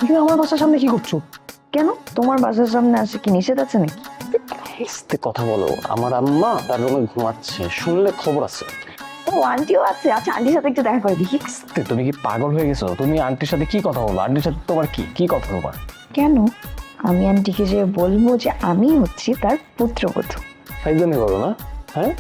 তুমি আমার বাসার সামনে কি করছো? কেন তোমার বাসার সামনে আসে কি নিষেধ আছে নাকি? আস্তে কথা বলো, আমার আম্মা তার রুমে ঘুমাচ্ছে, শুনলে খবর আছে। ও আন্টিও আছে, আচ্ছা আন্টির সাথে একটু দেখা করে দেখি। আস্তে, তুমি কি পাগল হয়ে গেছো? তুমি আন্টির সাথে কি কথা বলবো? আন্টির সাথে তোমার কি কি কথা তোমার? কেন আমি আন্টিকে যে বলবো যে আমি হচ্ছি তার পুত্রবধূ? ফাইজলামি করো না, হ্যাঁ?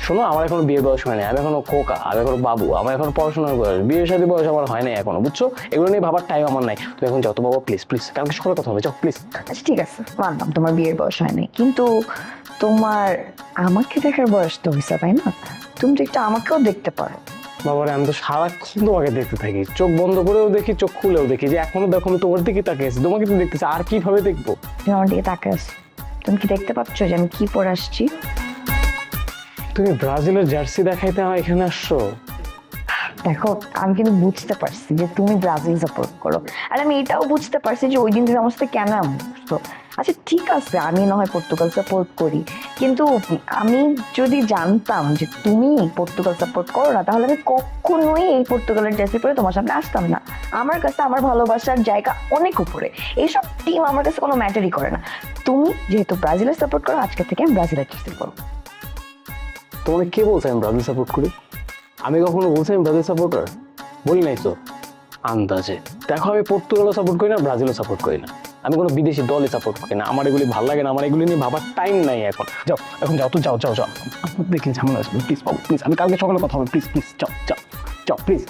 শোনো, আমার এখনো বিয়ের বয়স হয়নি, আমি এখনো খোকা, আমি এখনো বাবু, আমার এখন পড়াশোনার বয়স, বিয়ের সাথে বয়স আমার হয় নাই এখনো, বুঝছো? এগুলো নিয়ে ভাবার টাইম আমার নাই। তুমি এখন যাও তো বাবা, প্লিজ প্লিজ, কালকে সকালে কথা হবে, যাও প্লিজ। আচ্ছা ঠিক আছে, মানলাম তোমার বিয়ের বয়স হয়নি, কিন্তু তোমার আমাকে দেখার বয়স তো হয়েছে, তাই না? তুমি তো একটু আমাকেও দেখতে পারো। বাবারে, আমি তো সারাক্ষণ তোমাকে দেখতে থাকি, চোখ বন্ধ করেও দেখি, চোখ খুলেও দেখি, যে এখনো দেখো আমি তোমার দিকে তাকিয়েছি, তোমাকে তো দেখতেছি, আর কিভাবে দেখবো? তুমি আমার দিকে তাকে আছো, তুমি কি দেখতে পাচ্ছ যে আমি কি পরে আসছি? তুমি ব্রাজিলের জার্সি দেখাইতে আমার এখানে আসছো? দেখো, আমি কিন্তু বুঝতে পারছি যে তুমি ব্রাজিল সাপোর্ট করো, আর আমি এটাও বুঝতে পারছি যে ওই দিন তুমি আমার সাথে কেন এমন করছো। আচ্ছা ঠিক আছে, আমি না হয় পর্তুগাল সাপোর্ট করি, কিন্তু আমি যদি জানতাম যে তুমি পর্তুগাল সাপোর্ট করো না, তাহলে আমি কখনোই এই পর্তুগালের জার্সি পরে তোমার সামনে আসতাম না। আমার কাছে আমার ভালোবাসার জায়গা অনেক উপরে, এইসব টিম আমার কাছে কোনো ম্যাটারই করে না। তুমি যেহেতু ব্রাজিলের সাপোর্ট করো, আজকে থেকে আমি ব্রাজিলের জার্সি করবো। তোমাকে কে বলছে আমি ব্রাজিল সাপোর্ট করি? আমি কখনো বলছি আমি ব্রাজিল সাপোর্টার? বলি নাই তো, আন্দাজে। দেখো, আমি পর্তুগালও সাপোর্ট করি না, ব্রাজিলও সাপোর্ট করি না, আমি কোনো বিদেশি দলই সাপোর্ট করি না, আমার এগুলি ভালো লাগে না, আমার এগুলি নিয়ে ভাবার টাইম নাই এখন। যাও, এখন যাও তো, যাও যাও যাও, দেখি ঝামেলা আসবে, প্লিজ বাবু প্লিজ, আমি কালকে সকালে কথা হবে, প্লিজ প্লিজ, যাও যাও যাও প্লিজ,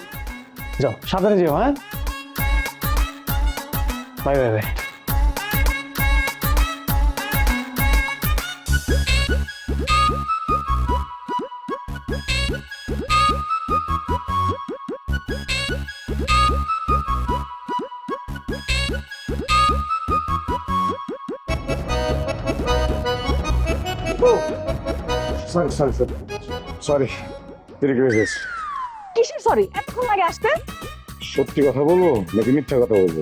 যাও, সাবধানে যেও, হ্যাঁ? Bye bye bye. Sorry sorry sorry sorry, দেরি করে গেছে। কিসের সরি? এতক্ষণ লাগে আসতে? সত্যি কথা বলবো নাকি মিথ্যা কথা বলবো?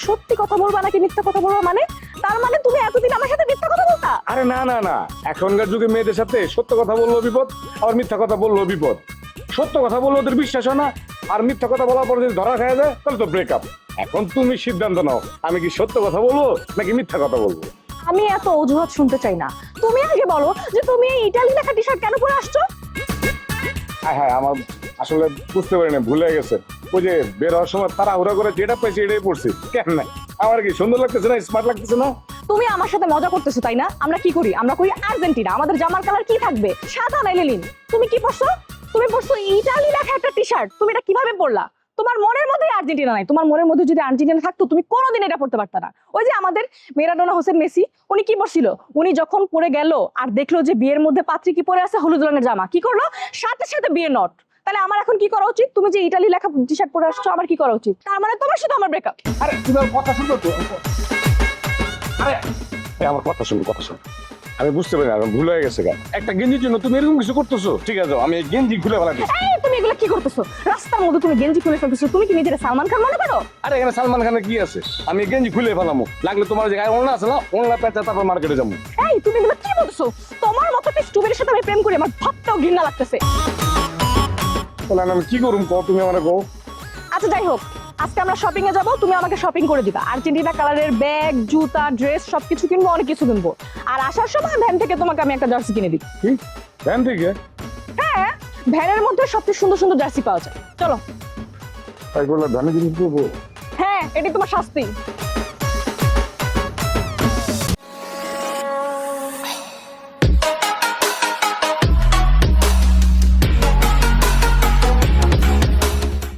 সত্যি কথা বলবা নাকি মিথ্যা কথা বলবা? মানে তার মানে তুমি এতদিন আমার সাথে মিথ্যা কথা বলতা? আরে না না না, এখনকার যুগে মেয়েদের সাথে সত্য কথা বললেও বিপদ, আর মিথ্যা কথা বললেও বিপদ। সত্য কথা বললে ওদের বিশ্বাস হয় না, আর মিথ্যা কথা বলার পরে যদি ধরা খাওয়া যায় তাহলে তো ব্রেকআপ। এখন তুমি সিদ্ধান্ত নাও, আমি কি সত্য কথা বলবো নাকি মিথ্যা কথা বলবো? আমি এত অজুহাত শুনতে চাই না, তুমি আগে বলো যে তুমি এই ইটালি লেখা টি শার্ট কেন পরে আসছো? হ্যাঁ হ্যাঁ, আমার আসলে বুঝতে পারি না, ভুলে গেছে। ওই যে বের হওয়ার সময় তাড়াহুড়া করে যেটা পাইছি এটাই পড়ছি। কেন না, আমার কি সুন্দর লাগতেছে না, স্মার্ট লাগতেছে না? তুমি আমার সাথে মজা করতেছো তাই না? আমরা কি করি? আমরা করি আর্জেন্টিনা, আমাদের জামার কালার কি থাকবে? সাদা নাইলে নীল। তুমি কি পরছো? তুমি পরছো ইটালি লেখা একটা টি শার্ট। তুমি এটা কিভাবে পরলা? তোমার মনের মধ্যে আর্জেন্টিনা নাই, তোমার মনের মধ্যে যদি আর্জেন্টিনা থাকতো তুমি কোনোদিন এটা পড়তে পারতা না। ওই যে আমাদের মেরাডোনা হোসেন মেসি, উনি কি পরছিল? উনি যখন পরে গেল আর দেখলো যে বিয়ের মধ্যে পাত্রী কি পরে আছে, হলুদ রঙের জামা, কি করলো? সাথে সাথে বিয়ে নট। তাহলে আমার এখন কি করা উচিত? তুমি যে ইটালি লেখা টি শার্ট পরে আসছো, আমার কি করা উচিত? তার মানে তোমার সাথে আমার ব্রেকআপ। আরে তুমি আমার কথা শুনতো তো? আরে আমার কথা শুনো, কথা শুনো। আমি বুঝতে পারি না, ভুল হয়ে গেছে। একটা গেঞ্জির জন্য তুমি এরকম কিছু করতেছো? ঠিক আছে, আমি এই গেঞ্জি খুলে ফেলাতে। এই তুমি এগুলো কি করতেছো? রাস্তার মধ্যে তুমি গেঞ্জি খুলে ফেলতেছো। তুমি কি নিজের সালমান খান মনে করো? আরে এখানে সালমান খানের কি আছে? আমি এই গেঞ্জি খুলে ফেলামো, লাগলে তোমার যে গায়ে ওড়না আছে না, ওড়না পেঁচা তারপর মার্কেটে যাবো। এই তুমি এগুলো কি বলছো? তোমার মতো একটা স্টুপিডের সাথে আমি প্রেম করি, আমার ভাবতেও ঘৃণা লাগতেছে। তাহলে আমি কি করুম কও, তুমি আমার কও। আচ্ছা যাই হোক, আজকে আমরা শপিং এ যাবো, তুমি আমাকে শপিং করে দিবা। আর্জেন্টিনা কালারের ব্যাগ, জুতা, ড্রেস সবকিছু কিনবো, অনেক কিছু কিনবো। আর আসার সময় ভ্যান থেকে তোমাকে আমি একটা জার্সি কিনে দিই। কি ভ্যান থেকে? হ্যাঁ, ভ্যানের মধ্যে সবচেয়ে সুন্দর সুন্দর জার্সি পাওয়া যায়। চলো। তাই বললে ভ্যানে জিনিস দেবো? হ্যাঁ, এটাই তোমার শাস্তি।